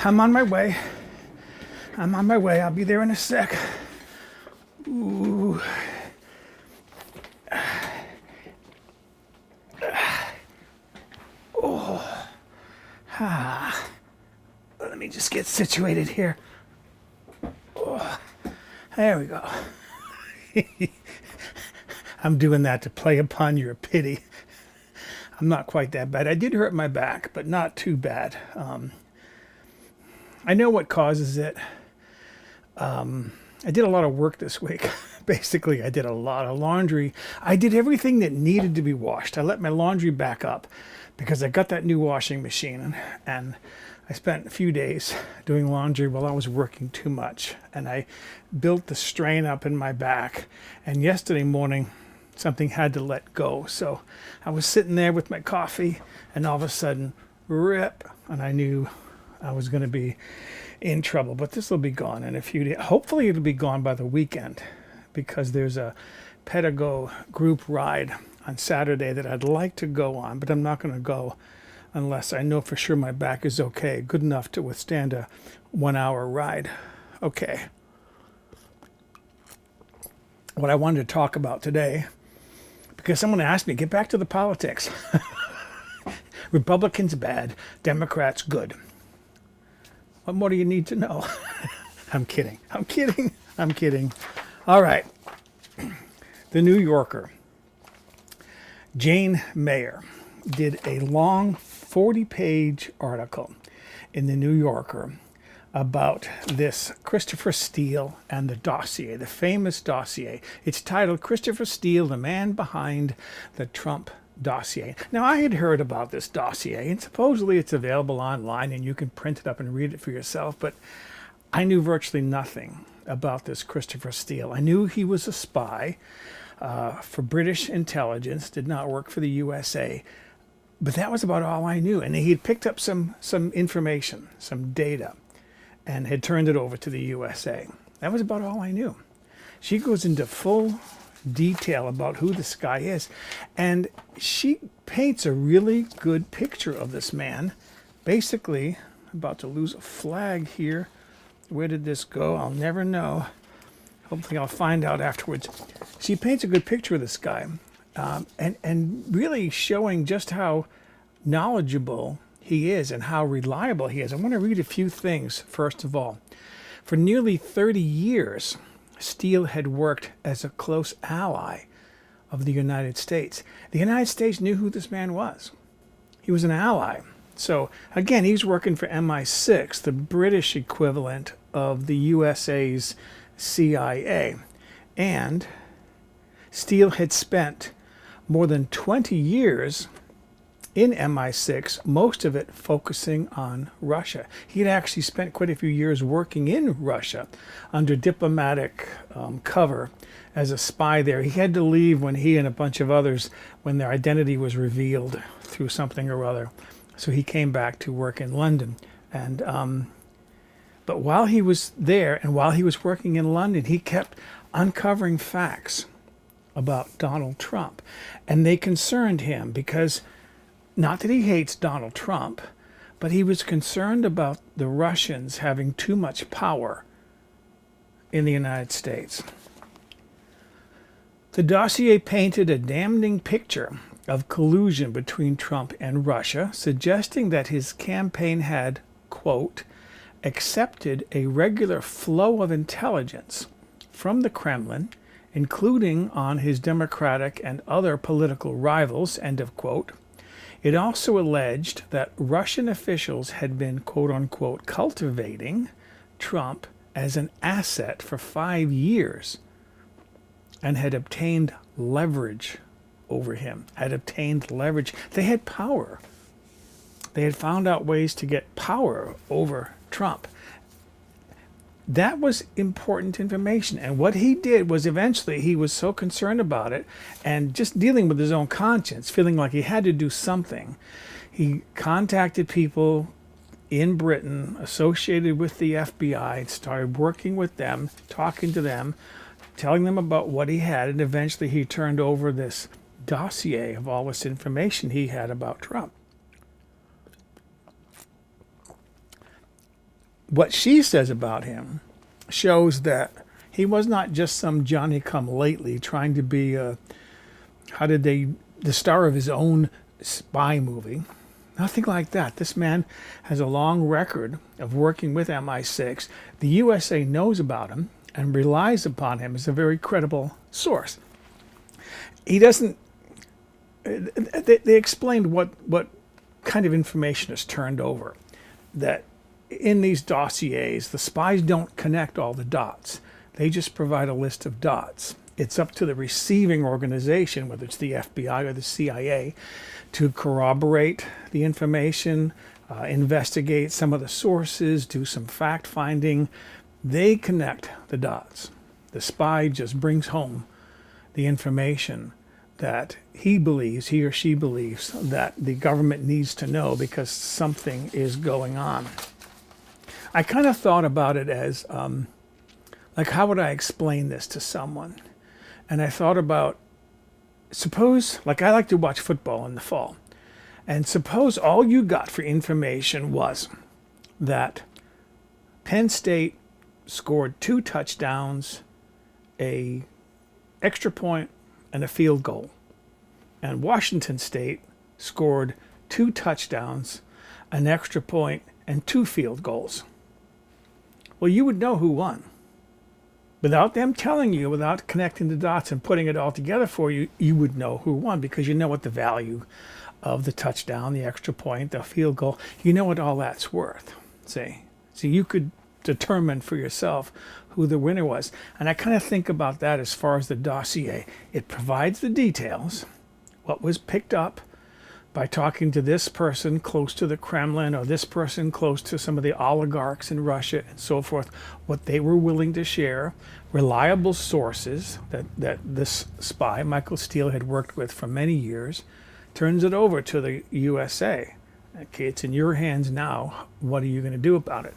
I'm on my way. I'm on my way. I'll be there in a sec. Ooh. Oh. Ah. Let me just get situated here. Oh. There we go. I'm doing that to play upon your pity. I'm not quite that bad. I did hurt my back, but not too bad. I know what causes it. I did a lot of work this week. Basically, I did a lot of laundry. I did everything that needed to be washed. I let my laundry back up because I got that new washing machine, and I spent a few days doing laundry while I was working too much, and I built the strain up in my back. And yesterday morning, something had to let go. So I was sitting there with my coffee, and all of a sudden, rip, and I knew I was going to be in trouble. But this will be gone in a few days. Hopefully it'll be gone by the weekend, because there's a Pedigo group ride on Saturday that I'd like to go on, but I'm not going to go unless I know for sure my back is okay, good enough to withstand a 1-hour ride. Okay. What I wanted to talk about today, because someone asked me, get back to the politics. Republicans bad, Democrats good. What more do you need to know? I'm kidding. All right. The New Yorker. Jane Mayer did a long 40-page article in the New Yorker about this Christopher Steele and the dossier, the famous dossier. It's titled Christopher Steele, the Man Behind the Trump Dossier. Now, I had heard about this dossier, and supposedly it's available online and you can print it up and read it for yourself, but I knew virtually nothing about this Christopher Steele. I knew he was a spy for British intelligence, did not work for the USA, but that was about all I knew. And he had picked up some information, some data, and had turned it over to the USA. That was about all I knew. She goes into full detail about who this guy is, and she paints a really good picture of this man. Basically, I'm about to lose a flag here. Where did this go? I'll never know. Hopefully I'll find out afterwards. She paints a good picture of this guy, and really showing just how knowledgeable he is and how reliable he is. I want to read a few things, first of all. For nearly 30 years, Steele had worked as a close ally of the United States. The United States knew who this man was. He was an ally. So, again, he's working for MI6, the British equivalent of the USA's CIA. And Steele had spent more than 20 years in MI6, most of it focusing on Russia. He had actually spent quite a few years working in Russia under diplomatic cover as a spy there. He had to leave when he and a bunch of others, when their identity was revealed through something or other. So he came back to work in London. And but while he was there and while he was working in London, he kept uncovering facts about Donald Trump. And they concerned him because, not that he hates Donald Trump, but he was concerned about the Russians having too much power in the United States. The dossier painted a damning picture of collusion between Trump and Russia, suggesting that his campaign had, quote, accepted a regular flow of intelligence from the Kremlin, including on his Democratic and other political rivals, end of quote. It also alleged that Russian officials had been, quote unquote, cultivating Trump as an asset for 5 years and had obtained leverage over him, They had power. They had found out ways to get power over Trump. That was important information. And what he did was eventually he was so concerned about it and just dealing with his own conscience, feeling like he had to do something. He contacted people in Britain associated with the FBI, started working with them, talking to them, telling them about what he had, and eventually he turned over this dossier of all this information he had about Trump. what she says about him shows that he was not just some Johnny-come-lately trying to be the star of his own spy movie. Nothing like that. This man has a long record of working with MI6. The USA knows about him and relies upon him as a very credible source. He doesn't. They explained what kind of information is turned over. That in these dossiers, the spies don't connect all the dots. They just provide a list of dots. It's up to the receiving organization, whether it's the FBI or the CIA, to corroborate the information, investigate some of the sources, do some fact-finding. They connect the dots. The spy just brings home the information that he or she believes that the government needs to know because something is going on. I kind of thought about it as, like, how would I explain this to someone? And I thought about, suppose, like I like to watch football in the fall, and suppose all you got for information was that Penn State scored 2 touchdowns, a extra point, and a field goal. And Washington State scored 2 touchdowns, an extra point, and 2 field goals. Well, you would know who won. Without them telling you, without connecting the dots and putting it all together for you, you would know who won because you know what the value of the touchdown, the extra point, the field goal, you know what all that's worth. See? So you could determine for yourself who the winner was. And I kind of think about that as far as the dossier. It provides the details, what was picked up by talking to this person close to the Kremlin or this person close to some of the oligarchs in Russia and so forth, what they were willing to share, reliable sources that this spy, Michael Steele, had worked with for many years, turns it over to the USA. Okay, it's in your hands now. What are you going to do about it?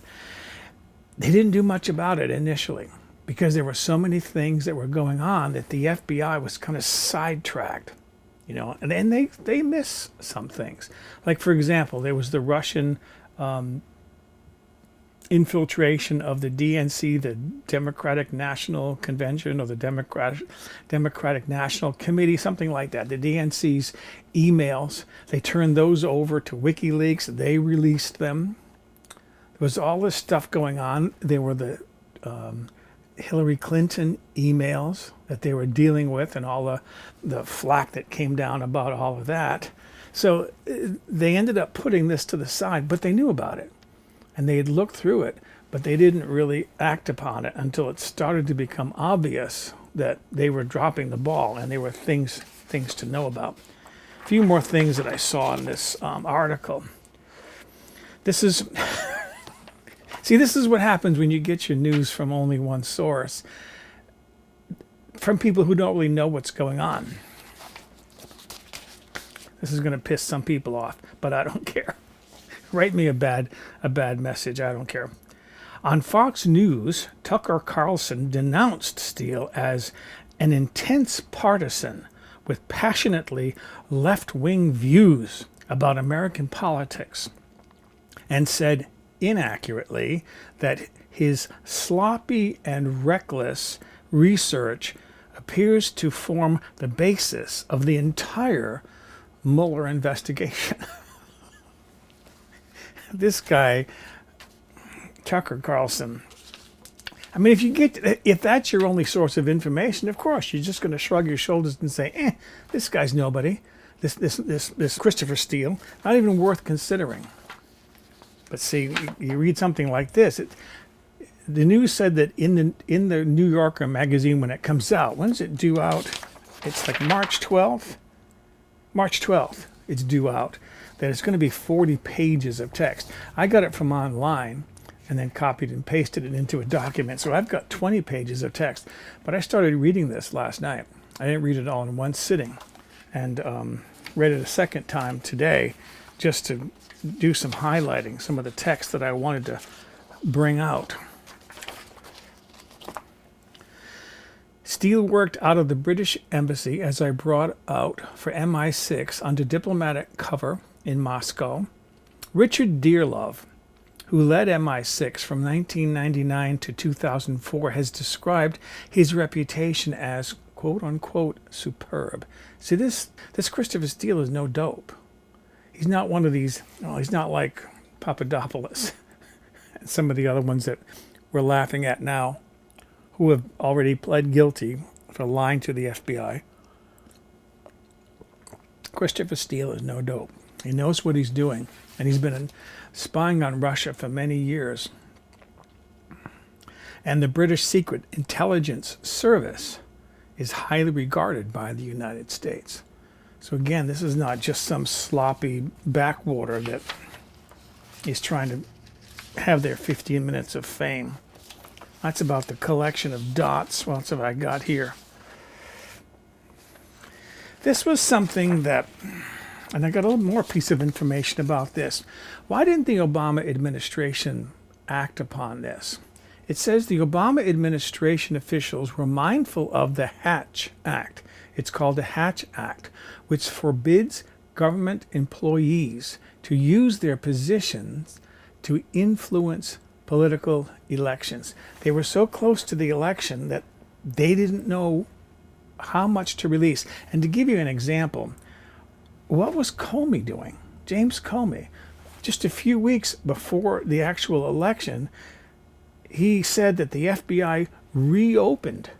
They didn't do much about it initially because there were so many things that were going on that the FBI was kind of sidetracked. You know, and then they miss some things. Like, for example, there was the Russian infiltration of the DNC, the Democratic National Convention, or the Democratic National Committee, something like that. The DNC's emails, they turned those over to WikiLeaks. They released them. There was all this stuff going on. There were the Hillary Clinton emails that they were dealing with and all the flack that came down about all of that. So they ended up putting this to the side, but they knew about it. And they had looked through it, but they didn't really act upon it until it started to become obvious that they were dropping the ball and there were things to know about. A few more things that I saw in this article. This is... See, this is what happens when you get your news from only one source, from people who don't really know what's going on. This is going to piss some people off, but I don't care. Write me a bad message, I don't care. On Fox News, Tucker Carlson denounced Steele as an intense partisan with passionately left-wing views about American politics, and said inaccurately that his sloppy and reckless research appears to form the basis of the entire Mueller investigation. This guy, Tucker Carlson, I mean, if that's your only source of information, of course, you're just going to shrug your shoulders and say, this guy's nobody. This Christopher Steele, not even worth considering. But see, you read something like this. The news said that in the New Yorker magazine when it comes out, when's it due out? It's like March 12th. March 12th, it's due out. That it's going to be 40 pages of text. I got it from online and then copied and pasted it into a document. So I've got 20 pages of text. But I started reading this last night. I didn't read it all in one sitting. And read it a second time today just to do some highlighting, some of the text that I wanted to bring out. Steele worked out of the British Embassy, as I brought out, for MI6 under diplomatic cover in Moscow. Richard Dearlove, who led MI6 from 1999 to 2004, has described his reputation as quote-unquote superb. See, this Christopher Steele is no dope. He's not one of these, he's not like Papadopoulos and some of the other ones that we're laughing at now, who have already pled guilty for lying to the FBI. Christopher Steele is no dope. He knows what he's doing, and he's been spying on Russia for many years. And the British Secret Intelligence Service is highly regarded by the United States. So again, this is not just some sloppy backwater that is trying to have their 15 minutes of fame. That's about the collection of dots. What else have I got here? This was something that, and I got a little more piece of information about this. Why didn't the Obama administration act upon this? It says the Obama administration officials were mindful of the Hatch Act. It's called the Hatch Act, which forbids government employees to use their positions to influence political elections. They were so close to the election that they didn't know how much to release. And to give you an example, what was Comey doing? James Comey, just a few weeks before the actual election, he said that the FBI reopened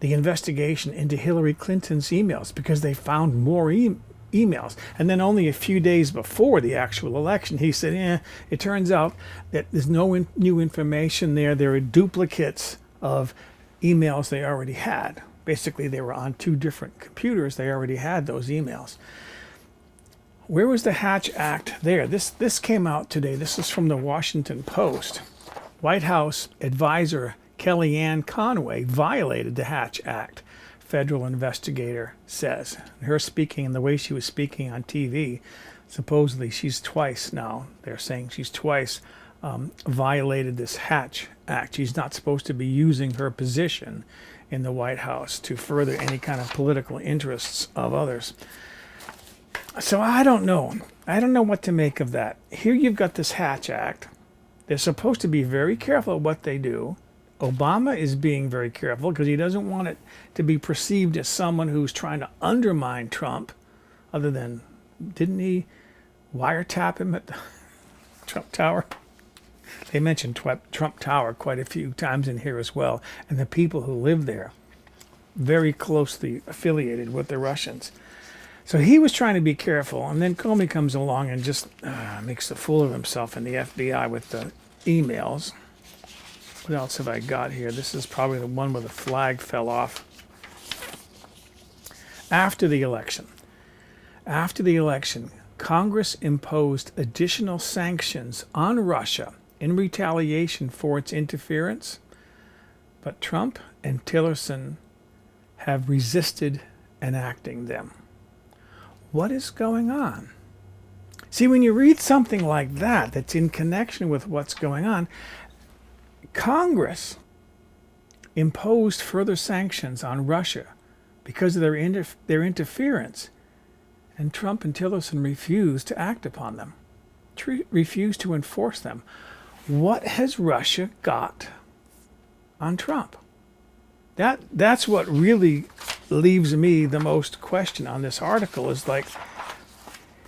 the investigation into Hillary Clinton's emails because they found more emails. And then only a few days before the actual election, he said, it turns out that there's no new information there. There are duplicates of emails they already had. Basically, they were on two different computers. They already had those emails. Where was the Hatch Act there? This came out today. This is from the Washington Post. White House advisor Kellyanne Conway violated the Hatch Act, federal investigator says. Her speaking and the way she was speaking on TV, supposedly she's twice now, they're saying she's twice violated this Hatch Act. She's not supposed to be using her position in the White House to further any kind of political interests of others. So I don't know. I don't know what to make of that. Here you've got this Hatch Act. They're supposed to be very careful what they do. Obama is being very careful because he doesn't want it to be perceived as someone who's trying to undermine Trump, other than, didn't he wiretap him at the Trump Tower? They mentioned Trump Tower quite a few times in here as well, and the people who live there, very closely affiliated with the Russians. So he was trying to be careful, and then Comey comes along and just makes a fool of himself in the FBI with the emails. What else have I got here? This is probably the one where the flag fell off. After the election, Congress imposed additional sanctions on Russia in retaliation for its interference, but Trump and Tillerson have resisted enacting them. What is going on? See, when you read something like that, that's in connection with what's going on, Congress imposed further sanctions on Russia because of their interference, and Trump and Tillerson refused to act upon them, refused to enforce them. What has Russia got on Trump? That's what really leaves me the most question on this article, is like,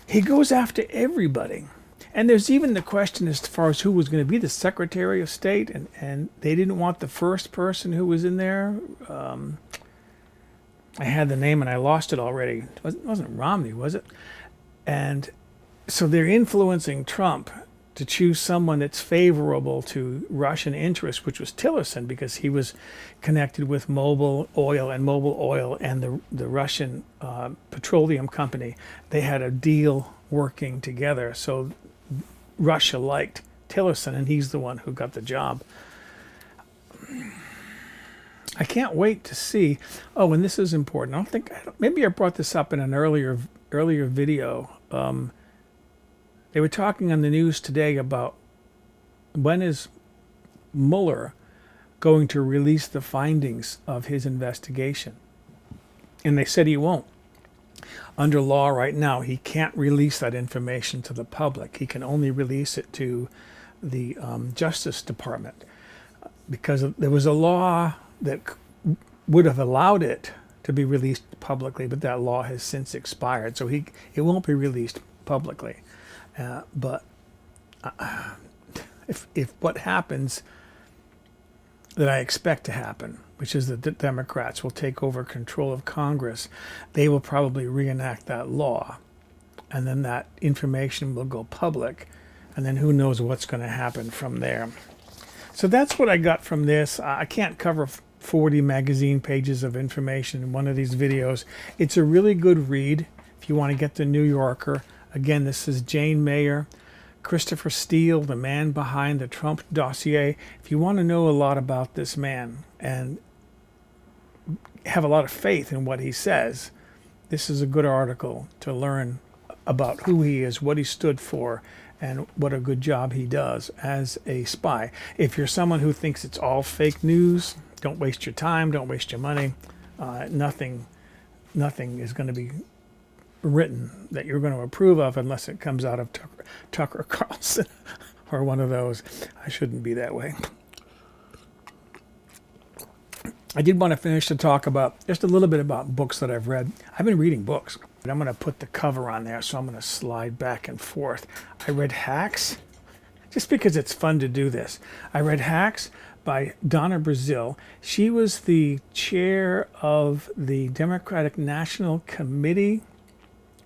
he goes after everybody. And there's even the question as far as who was going to be the Secretary of State, and they didn't want the first person who was in there. I had the name and I lost it already. It wasn't Romney, was it? And so they're influencing Trump to choose someone that's favorable to Russian interests, which was Tillerson, because he was connected with Mobil Oil and the Russian petroleum company. They had a deal working together. So Russia liked Tillerson, and he's the one who got the job. I can't wait to see. Oh, and this is important. Maybe I brought this up in an earlier video. They were talking on the news today about when is Mueller going to release the findings of his investigation. And they said he won't. Under law right now, he can't release that information to the public. He can only release it to the Justice Department, because there was a law that would have allowed it to be released publicly, but that law has since expired, so it won't be released publicly. But if what happens that I expect to happen, which is that the Democrats will take over control of Congress, they will probably reenact that law, and then that information will go public, and then who knows what's going to happen from there. So that's what I got from this. I can't cover 40 magazine pages of information in one of these videos. It's a really good read if you want to get the New Yorker. Again, this is Jane Mayer, Christopher Steele, the man behind the Trump dossier. If you want to know a lot about this man and have a lot of faith in what he says, this is a good article to learn about who he is, what he stood for, and what a good job he does as a spy. If you're someone who thinks it's all fake news, don't waste your time, don't waste your money. Nothing is going to be written that you're going to approve of unless it comes out of Tucker Carlson or one of those. I shouldn't be that way. I did want to finish to talk about just a little bit about books that I've read. I've been reading books. I'm going to put the cover on there, so I'm going to slide back and forth. I read Hacks, just because it's fun to do this. I read Hacks by Donna Brazile. She was the chair of the Democratic National Committee,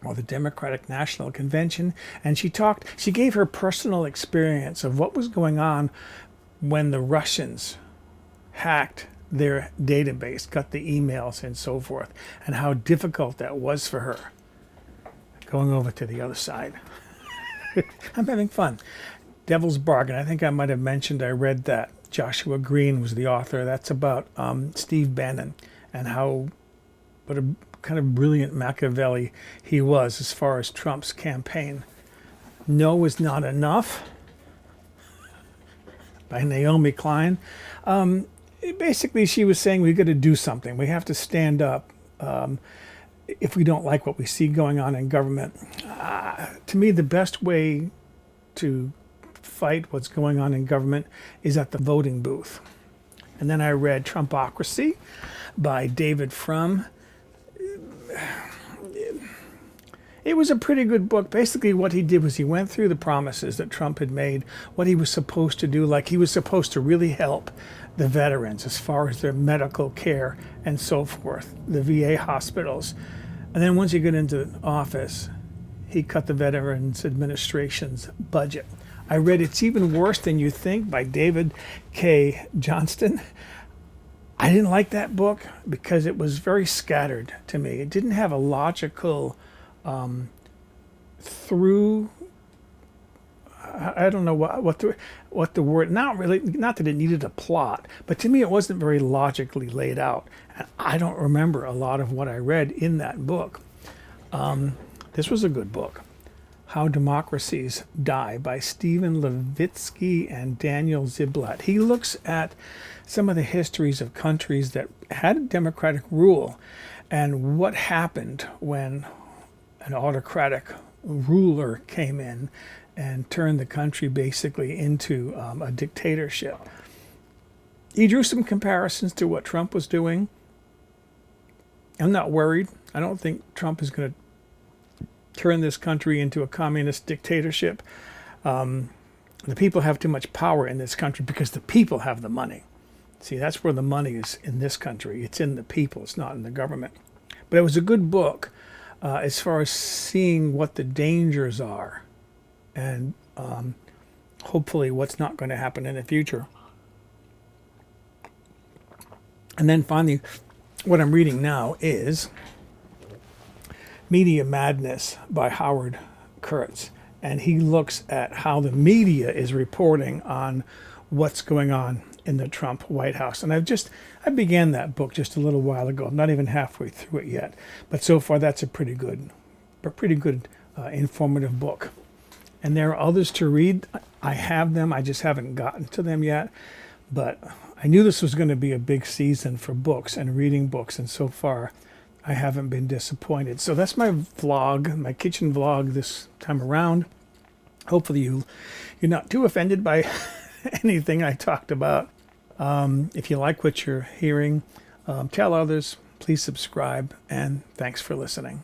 or the Democratic National Convention, and she gave her personal experience of what was going on when the Russians hacked their database, got the emails and so forth, and how difficult that was for her. Going over to the other side. I'm having fun. Devil's Bargain. I think I might have mentioned I read that. Joshua Green was the author. That's about Steve Bannon and what a kind of brilliant Machiavelli he was as far as Trump's campaign. No is Not Enough by Naomi Klein. Basically, she was saying we've got to do something. We have to stand up if we don't like what we see going on in government. To me, the best way to fight what's going on in government is at the voting booth. And then I read Trumpocracy by David Frum. It was a pretty good book. Basically, what he did was he went through the promises that Trump had made, what he was supposed to do, like he was supposed to really help the veterans as far as their medical care and so forth, the VA hospitals. And then once he got into office, he cut the Veterans Administration's budget. I read It's Even Worse Than You Think by David K. Johnston. I didn't like that book because it was very scattered to me. It didn't have a logical through. I don't know what the word. Not that it needed a plot, but to me it wasn't very logically laid out. And I don't remember a lot of what I read in that book. This was a good book. How Democracies Die by Stephen Levitsky and Daniel Ziblatt. He looks at some of the histories of countries that had democratic rule and what happened when an autocratic ruler came in and turned the country basically into a dictatorship. He drew some comparisons to what Trump was doing. I'm not worried. I don't think Trump is going to turn this country into a communist dictatorship. The people have too much power in this country because the people have the money. See, that's where the money is in this country. It's in the people. It's not in the government. But it was a good book as far as seeing what the dangers are and hopefully what's not going to happen in the future. And then finally, what I'm reading now is Media Madness by Howard Kurtz. And he looks at how the media is reporting on what's going on in the Trump White House. And I began that book just a little while ago. I'm not even halfway through it yet. But so far, that's a pretty good informative book. And there are others to read. I have them. I just haven't gotten to them yet. But I knew this was going to be a big season for books and reading books. And so far, I haven't been disappointed. So that's my vlog, my kitchen vlog this time around. Hopefully you're not too offended by anything I talked about. If you like what you're hearing, tell others. Please subscribe, and thanks for listening.